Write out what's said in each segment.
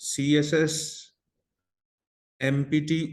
CSS MPT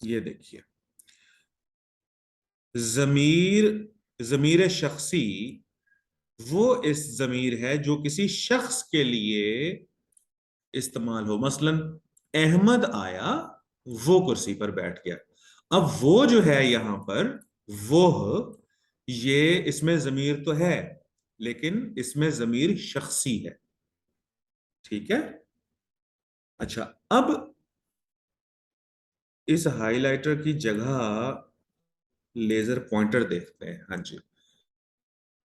یہ دیکھیے ضمیر شخصی وہ اس ضمیر ہے جو کسی شخص کے لیے استعمال ہو. مثلا احمد آیا، وہ کرسی پر بیٹھ گیا. اب وہ جو ہے یہاں پر وہ، یہ اس میں ضمیر تو ہے لیکن اس میں ضمیر شخصی ہے. ٹھیک ہے. اچھا اب اس ہائی لائٹر کی جگہ لیزر پوائنٹر دیکھتے ہیں. ہاں جی.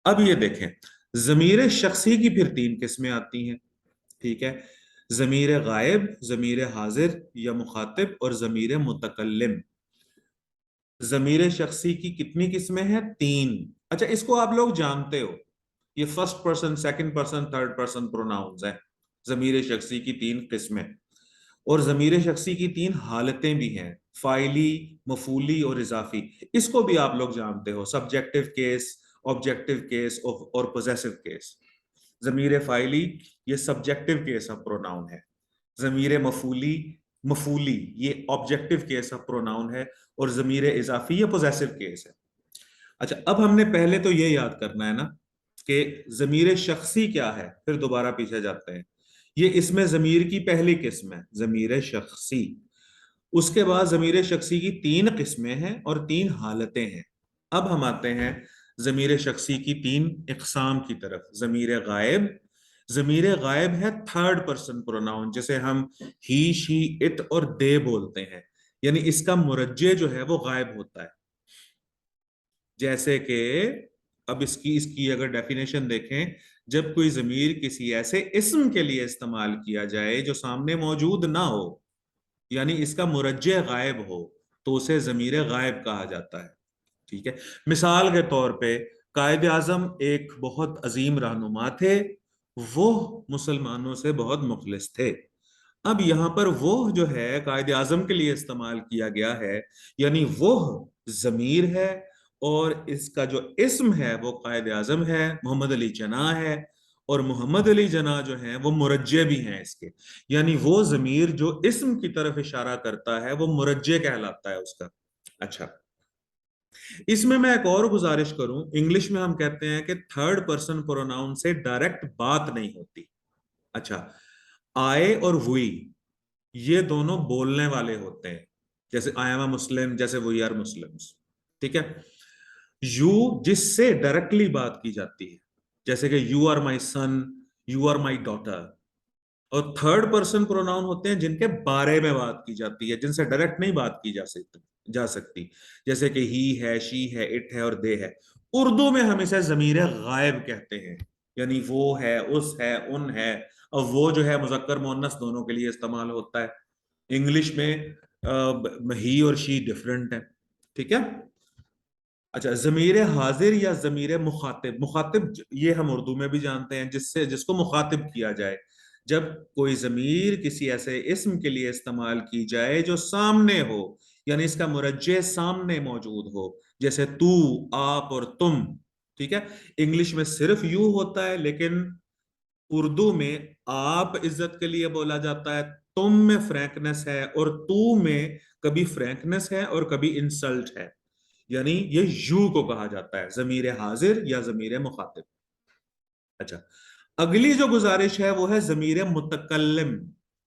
اب یہ دیکھیں ضمیر شخصی کی پھر 3 قسمیں آتی ہیں. ٹھیک ہے. ضمیر غائب، ضمیر حاضر یا مخاطب، اور ضمیر متکلم. ضمیر شخصی کی کتنی قسمیں ہیں؟ 3. اچھا اس کو آپ لوگ جانتے ہو، یہ first person, second person, third person pronouns ہیں. ضمیر شخصی کی 3 قسمیں، اور ضمیر شخصی کی 3 حالتیں بھی ہیں، فاعلی، مفعولی اور اضافی. اس کو بھی آپ لوگ جانتے ہو، سبجیکٹو کیس، آبجیکٹو کیس اور پوزیسو کیس. ضمیر فاعلی یہ سبجیکٹو کیس آف پروناؤن ہے. ضمیر مفعولی یہ آبجیکٹو کیس آف پروناؤن ہے، اور ضمیر اضافی یہ پوزیسو کیس ہے. اچھا اب ہم نے پہلے تو یہ یاد کرنا ہے نا کہ ضمیر شخصی کیا ہے، پھر دوبارہ پیچھے جاتے ہیں. یہ اس میں ضمیر کی پہلی قسم ہے، ضمیر شخصی. اس کے بعد ضمیر شخصی کی 3 قسمیں ہیں اور 3 حالتیں ہیں. اب ہم آتے ہیں ضمیر شخصی کی 3 اقسام کی طرف. ضمیر غائب. ضمیر غائب ہے تھرڈ پرسن پروناؤن، جسے ہم ہی، شی، اٹ اور دے بولتے ہیں. یعنی اس کا مرجع جو ہے وہ غائب ہوتا ہے. جیسے کہ اب اس کی اگر ڈیفینیشن دیکھیں، جب کوئی ضمیر کسی ایسے اسم کے لیے استعمال کیا جائے جو سامنے موجود نہ ہو، یعنی اس کا مرجع غائب ہو، تو اسے ضمیر غائب کہا جاتا ہے. ٹھیک ہے. مثال کے طور پہ قائد اعظم ایک بہت عظیم رہنما تھے، وہ مسلمانوں سے بہت مخلص تھے. اب یہاں پر وہ جو ہے قائد اعظم کے لیے استعمال کیا گیا ہے، یعنی وہ ضمیر ہے، اور اس کا جو اسم ہے وہ قائد اعظم ہے، محمد علی جناح ہے، اور محمد علی جناح جو ہیں وہ مرجع بھی ہیں اس کے. یعنی وہ ضمیر جو اسم کی طرف اشارہ کرتا ہے وہ مرجع کہلاتا ہے اس کا. اچھا اس میں ایک اور گزارش کروں، انگلش میں ہم کہتے ہیں کہ تھرڈ پرسن پروناؤن سے ڈائریکٹ بات نہیں ہوتی. اچھا آئے اور وی یہ دونوں بولنے والے ہوتے ہیں، جیسے آئی ایم اے مسلم، جیسے وی آر مسلمس. ٹھیک ہے. یو جس سے ڈائریکٹلی بات کی جاتی ہے، جیسے کہ you are my son, you are my daughter. اور تھرڈ پرسن پروناؤن ہوتے ہیں جن کے بارے میں بات کی جاتی ہے، جن سے ڈائریکٹ نہیں بات کی جا سکتی، جیسے کہ ہی ہے، شی ہے، اٹ ہے اور دے ہے. اردو میں ہم اسے ضمیر غائب کہتے ہیں، یعنی وہ ہے، اس ہے، ان ہے. اور وہ جو ہے مذکر مؤنث دونوں کے لیے استعمال ہوتا ہے. انگلش میں ہی اور شی ڈفرنٹ ہے. ٹھیک ہے. اچھا ضمیر حاضر یا ضمیر مخاطب. مخاطب یہ ہم اردو میں بھی جانتے ہیں، جس کو مخاطب کیا جائے. جب کوئی ضمیر کسی ایسے اسم کے لیے استعمال کی جائے جو سامنے ہو، یعنی اس کا مرجع سامنے موجود ہو، جیسے تو، آپ اور تم. ٹھیک ہے. انگلش میں صرف یو ہوتا ہے، لیکن اردو میں آپ عزت کے لیے بولا جاتا ہے، تم میں فرینکنس ہے، اور تو میں کبھی فرینکنس ہے اور کبھی انسلٹ ہے. یعنی یہ یو کو کہا جاتا ہے، ضمیر حاضر یا ضمیر مخاطب. اچھا اگلی جو گزارش ہے وہ ہے ضمیر متکلم،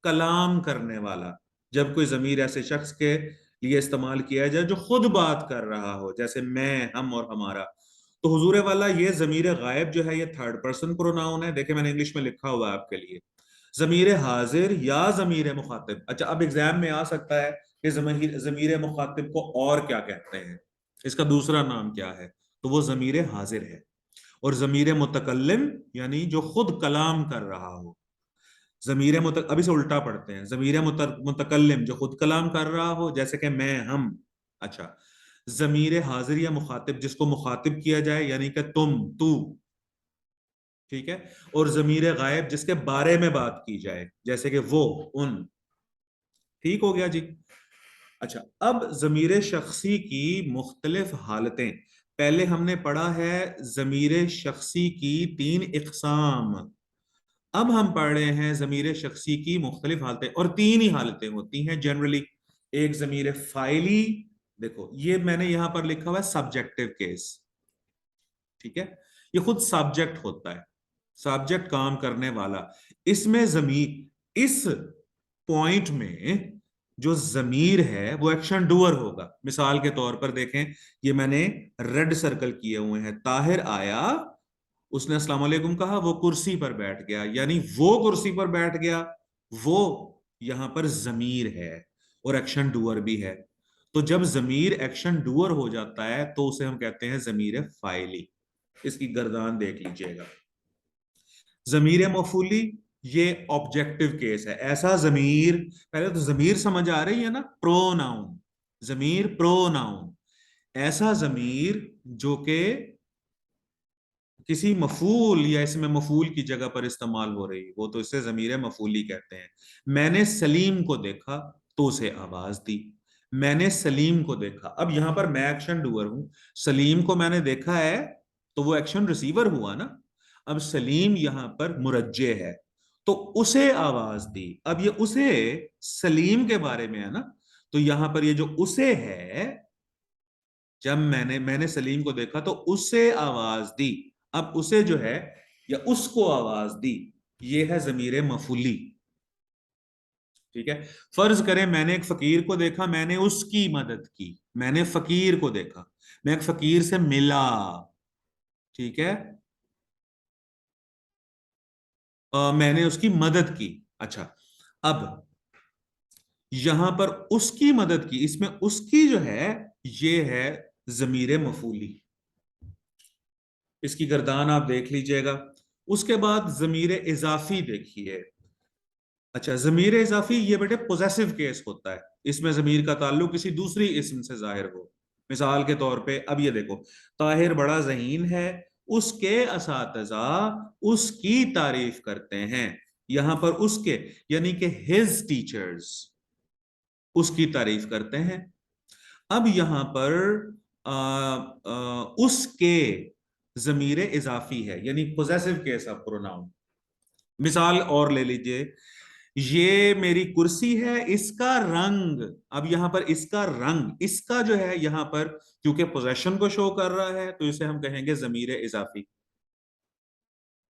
کلام کرنے والا. جب کوئی ضمیر ایسے شخص کے لیے استعمال کیا جائے جو خود بات کر رہا ہو، جیسے میں، ہم اور ہمارا. تو حضور والا یہ ضمیر غائب جو ہے یہ تھرڈ پرسن پروناؤن ہے. دیکھیں میں نے انگلش میں لکھا ہوا ہے آپ کے لیے، ضمیر حاضر یا ضمیر مخاطب. اچھا اب ایگزام میں آ سکتا ہے کہ ضمیر مخاطب کو اور کیا کہتے ہیں، اس کا دوسرا نام کیا ہے؟ تو وہ ضمیر حاضر ہے. اور ضمیر متکلم یعنی جو خود کلام کر رہا ہو. اب اسے الٹا پڑھتے ہیں. ضمیر متکلم جو خود کلام کر رہا ہو، جیسے کہ میں، ہم. اچھا ضمیر حاضر یا مخاطب جس کو مخاطب کیا جائے، یعنی کہ تم، تو. ٹھیک ہے. اور ضمیر غائب جس کے بارے میں بات کی جائے، جیسے کہ وہ، ان. ٹھیک ہو گیا جی. اچھا اب ضمیر شخصی کی مختلف حالتیں. پہلے ہم نے پڑھا ہے ضمیر شخصی کی 3 اقسام. اب ہم پڑھ رہے ہیں ضمیر شخصی کی مختلف حالتیں، اور 3 ہی حالتیں ہوتی ہیں جنرلی. ایک ضمیر فائلی، دیکھو یہ میں نے یہاں پر لکھا ہوا ہے سبجیکٹو کیس، ٹھیک ہے، یہ خود سبجیکٹ ہوتا ہے، سبجیکٹ کام کرنے والا، اس میں ضمیر، اس پوائنٹ میں جو ضمیر ہے وہ ایکشن ڈوئر ہوگا. مثال کے طور پر دیکھیں، یہ میں نے ریڈ سرکل کیے ہوئے ہیں، طاہر آیا، اس نے السلام علیکم کہا، وہ کرسی پر بیٹھ گیا، یعنی وہ کرسی پر بیٹھ گیا، وہ یہاں پر ضمیر ہے اور ایکشن ڈوئر بھی ہے. تو جب ضمیر ایکشن ڈوئر ہو جاتا ہے تو اسے ہم کہتے ہیں ضمیر فاعلی. اس کی گردان دیکھ لیجئے گا. ضمیر مفعولی یہ آبجیکٹو کیس ہے، ایسا ضمیر، پہلے تو ضمیر سمجھ آ رہی ہے نا، پرو ناؤن، ضمیر پرو ناؤن، ایسا ضمیر جو کہ کسی مفعول یا اس میں مفعول کی جگہ پر استعمال ہو رہی، وہ تو اسے ضمیر مفعولی کہتے ہیں. میں نے سلیم کو دیکھا تو اسے آواز دی، میں نے سلیم کو دیکھا. اب یہاں پر میں ایکشن ڈوئر ہوں، سلیم کو میں نے دیکھا ہے تو وہ ایکشن ریسیور ہوا نا. اب سلیم یہاں پر مرجع ہے تو اسے آواز دی. اب یہ اسے سلیم کے بارے میں ہے نا، تو یہاں پر یہ جو اسے ہے، جب میں نے سلیم کو دیکھا تو اسے آواز دی. اب اسے جو ہے یا اس کو آواز دی، یہ ہے ضمیر مفعولی. ٹھیک ہے، فرض کریں میں نے ایک فقیر کو دیکھا، میں نے اس کی مدد کی، میں نے فقیر کو دیکھا، میں ایک فقیر سے ملا، ٹھیک ہے، میں نے اس کی مدد کی. اچھا، اب یہاں پر اس کی مدد کی، اس میں اس کی جو ہے یہ ہے ضمیر مفعولی. اس کی گردان آپ دیکھ لیجئے گا. اس کے بعد ضمیر اضافی دیکھیے. اچھا، ضمیر اضافی یہ بیٹے پوزیسو کیس ہوتا ہے، اس میں ضمیر کا تعلق کسی دوسری اسم سے ظاہر ہو. مثال کے طور پہ اب یہ دیکھو، طاہر بڑا ذہین ہے، اس کے اساتذہ اس کی تعریف کرتے ہیں. یہاں پر اس کے یعنی کہ his teachers اس کی تعریف کرتے ہیں. اب یہاں پر اس کے ضمیر اضافی ہے، یعنی پوزیسو کیس آف پروناؤن. مثال اور لے لیجئے، یہ میری کرسی ہے، اس کا رنگ. اب یہاں پر اس کا رنگ، اس کا جو ہے یہاں پر کیونکہ پوزیشن کو شو کر رہا ہے تو اسے ہم کہیں گے ضمیر اضافی.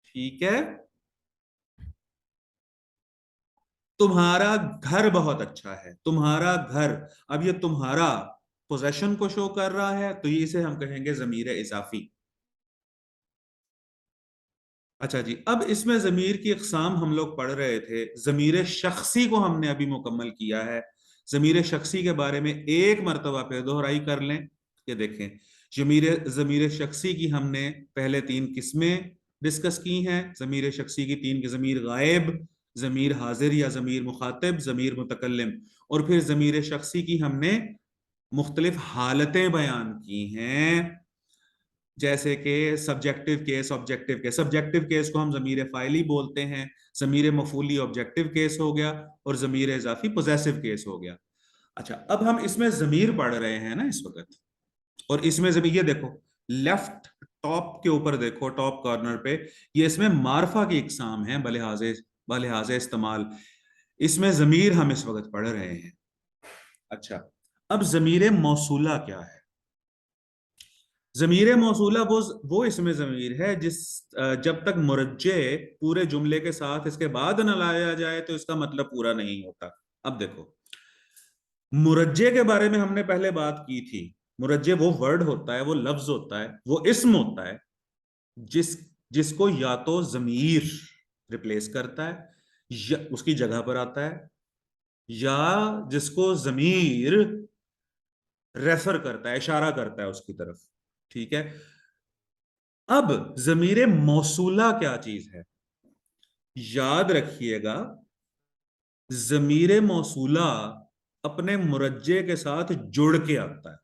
ٹھیک ہے، تمہارا گھر بہت اچھا ہے، تمہارا گھر، اب یہ تمہارا پوزیشن کو شو کر رہا ہے تو اسے ہم کہیں گے ضمیر اضافی. اچھا جی، اب اس میں ضمیر کی اقسام ہم لوگ پڑھ رہے تھے. ضمیر شخصی کو ہم نے ابھی مکمل کیا ہے. ضمیر شخصی کے بارے میں ایک مرتبہ پہ دہرائی کر لیں. یہ دیکھیں، ضمیر شخصی کی ہم نے پہلے 3 قسمیں ڈسکس کی ہیں. ضمیر شخصی کی 3 کی: ضمیر غائب، ضمیر حاضر یا ضمیر مخاطب، ضمیر متکلم. اور پھر ضمیر شخصی کی ہم نے مختلف حالتیں بیان کی ہیں، جیسے کہ subjective case, objective case. Subjective case کو ہم ضمیر فاعلی بولتے ہیں، ضمیر مفعولی آبجیکٹو کیس ہو گیا، اور ضمیر اضافی پوزیسو کیس ہو گیا. اچھا، اب ہم اس میں ضمیر پڑھ رہے ہیں نا اس وقت، اور اس میں ضمیر، یہ دیکھو لیفٹ ٹاپ کے اوپر دیکھو، ٹاپ کارنر پہ، یہ اس میں معرفہ کی اقسام ہیں بلحاظ استعمال. اس میں ضمیر ہم اس وقت پڑھ رہے ہیں. اچھا، اب ضمیر موصولہ کیا ہے؟ ضمیر موصولہ وہ اسم ضمیر ہے جب تک مرجع پورے جملے کے ساتھ اس کے بعد نہ لایا جائے تو اس کا مطلب پورا نہیں ہوتا. اب دیکھو، مرجع کے بارے میں ہم نے پہلے بات کی تھی. مرجع وہ ورڈ ہوتا ہے، وہ لفظ ہوتا ہے، وہ اسم ہوتا ہے جس کو یا تو ضمیر ریپلیس کرتا ہے یا اس کی جگہ پر آتا ہے، یا جس کو ضمیر ریفر کرتا ہے، اشارہ کرتا ہے اس کی طرف. ٹھیک ہے، اب ضمیر موصولہ کیا چیز ہے؟ یاد رکھیے گا، ضمیر موصولہ اپنے مرجع کے ساتھ جڑ کے آتا ہے.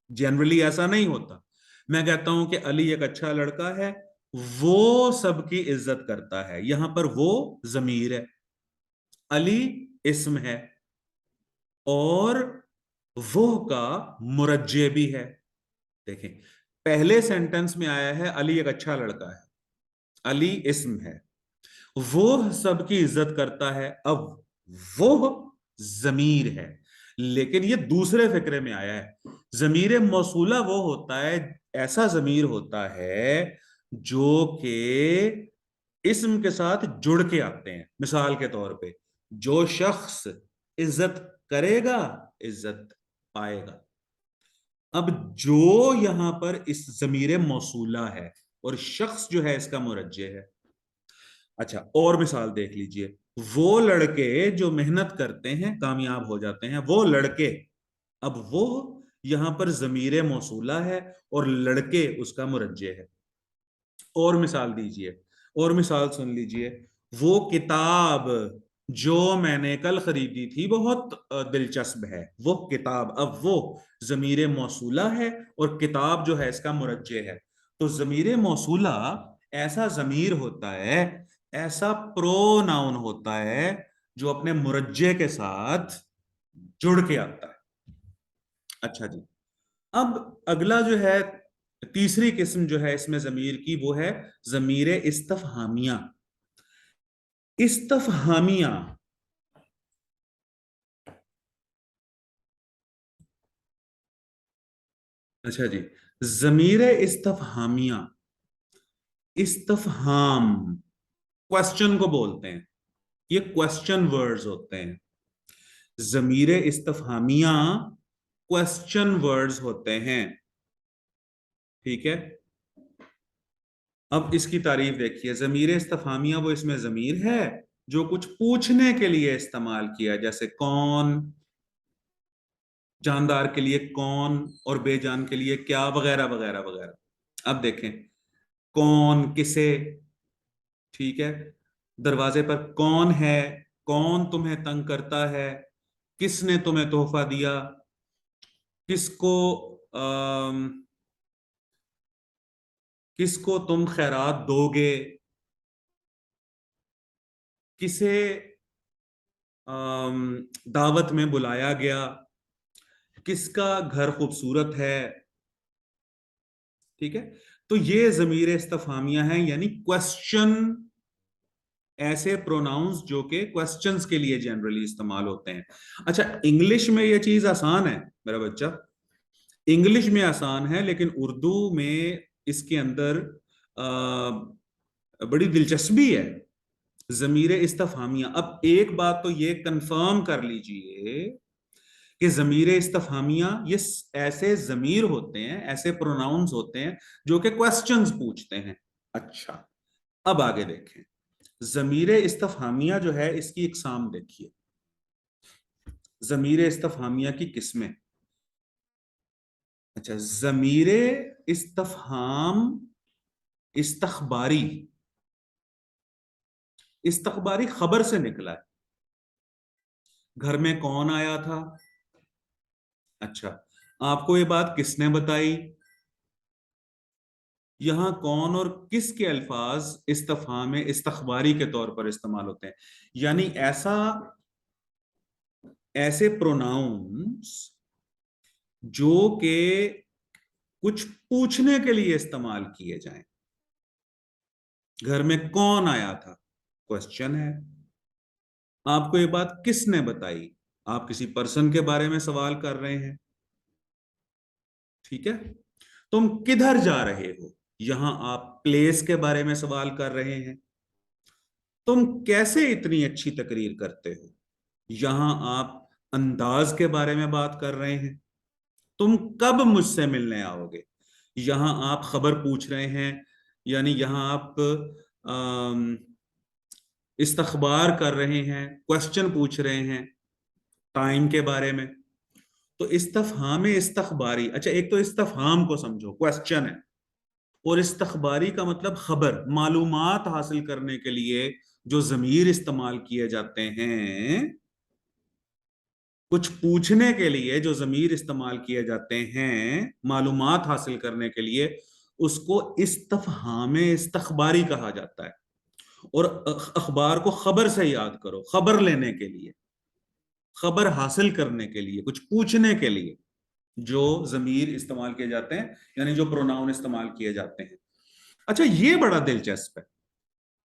جنرلی ایسا نہیں ہوتا. میں کہتا ہوں کہ علی ایک اچھا لڑکا ہے، وہ سب کی عزت کرتا ہے، یہاں پر وہ ضمیر ہے، علی اسم ہے، اور وہ کا مرجع بھی ہے. دیکھیں، پہلے سینٹنس میں آیا ہے علی ایک اچھا لڑکا ہے، علی اسم ہے، وہ سب کی عزت کرتا ہے. اب وہ ضمیر ہے. لیکن یہ دوسرے فقرے میں آیا ہے. ضمیر موصولہ وہ ہوتا ہے, ایسا ضمیر ہوتا ہے جو کہ اسم کے ساتھ جڑ کے آتے ہیں. مثال کے طور پہ, جو شخص عزت کرے گا عزت پائے گا. اب جو یہاں پر اس ضمیر موصولہ ہے اور شخص جو ہے اس کا مرجع ہے. اچھا, اور مثال دیکھ لیجئے, وہ لڑکے جو محنت کرتے ہیں کامیاب ہو جاتے ہیں, وہ لڑکے. اب وہ یہاں پر ضمیر موصولہ ہے اور لڑکے اس کا مرجع ہے. اور مثال دیجئے, اور مثال سن لیجئے, وہ کتاب جو میں نے کل خریدی تھی بہت دلچسپ ہے. وہ کتاب, اب وہ ضمیر موصولہ ہے اور کتاب جو ہے اس کا مرجع ہے. تو ضمیر موصولہ ایسا ضمیر ہوتا ہے, ایسا پرو ناؤن ہوتا ہے جو اپنے مرجع کے ساتھ جڑ کے آتا ہے. اچھا جی, اب اگلا جو ہے تیسری قسم جو ہے اس میں ضمیر کی, وہ ہے ضمیر استفہامیہ. استفہامیہ اچھا جی, ضمیر استفہامیہ, استفہام کوشچن کو بولتے ہیں, یہ کوشچن ورڈز ہوتے ہیں. ضمیر استفہامیہ کوشچن ورڈز ہوتے ہیں. ٹھیک ہے, اب اس کی تعریف دیکھیے. ضمیر استفہامیہ وہ اس میں ضمیر ہے جو کچھ پوچھنے کے لیے استعمال کیا, جیسے کون, جاندار کے لیے کون اور بے جان کے لیے کیا, وغیرہ وغیرہ وغیرہ. اب دیکھیں, کون کسے, ٹھیک ہے, دروازے پر کون ہے, کون تمہیں تنگ کرتا ہے, کس نے تمہیں تحفہ دیا, کس کو تم خیرات دو گے, کسے دعوت میں بلایا گیا, کس کا گھر خوبصورت ہے. ٹھیک ہے, تو یہ ضمیر استفہامیہ ہیں, یعنی کوشچن, ایسے پروناؤنس جو کہ کوشچنز کے لیے جنرلی استعمال ہوتے ہیں. اچھا, انگلش میں یہ چیز آسان ہے میرا بچہ, انگلش میں آسان ہے, لیکن اردو میں اس کے اندر بڑی دلچسپی ہے. ضمیر استفہامیہ, اب ایک بات تو یہ کنفرم کر لیجئے کہ ضمیر استفہامیہ یہ ایسے ضمیر ہوتے ہیں, ایسے پروناؤنز ہوتے ہیں جو کہ کوشچنز پوچھتے ہیں. اچھا, اب آگے دیکھیں, ضمیر استفہامیہ جو ہے اس کی اقسام دیکھیے. ضمیر استفہامیہ کی قسمیں. اچھا, ضمیر استفہام استخباری, استخباری خبر سے نکلا ہے. گھر میں کون آیا تھا, اچھا, آپ کو یہ بات کس نے بتائی. یہاں کون اور کس کے الفاظ استفہام استخباری کے طور پر استعمال ہوتے ہیں, یعنی ایسے پروناؤنس جو کہ کچھ پوچھنے کے لیے استعمال کیے جائیں. گھر میں کون آیا تھا, کوشچن ہے. آپ کو یہ بات کس نے بتائی, آپ کسی پرسن کے بارے میں سوال کر رہے ہیں. ٹھیک ہے, تم کدھر جا رہے ہو, یہاں آپ پلیس کے بارے میں سوال کر رہے ہیں. تم کیسے اتنی اچھی تقریر کرتے ہو, یہاں آپ انداز کے بارے میں بات کر رہے ہیں. تم کب مجھ سے ملنے آؤ گے, یہاں آپ خبر پوچھ رہے ہیں, یعنی یہاں آپ استخبار کر رہے ہیں, کوشچن پوچھ رہے ہیں ٹائم کے بارے میں. تو استفہام استخباری, اچھا ایک تو استفہام کو سمجھو, کوشچن ہے, اور استخباری کا مطلب خبر, معلومات حاصل کرنے کے لیے جو ضمیر استعمال کیے جاتے ہیں, کچھ پوچھنے کے لیے جو ضمیر استعمال کیے جاتے ہیں معلومات حاصل کرنے کے لیے, اس کو استفہام استخباری کہا جاتا ہے. اور اخبار کو خبر سے یاد کرو, خبر لینے کے لیے, خبر حاصل کرنے کے لیے, کچھ پوچھنے کے لیے جو ضمیر استعمال کیے جاتے ہیں, یعنی جو پروناؤن استعمال کیے جاتے ہیں. اچھا, یہ بڑا دلچسپ ہے,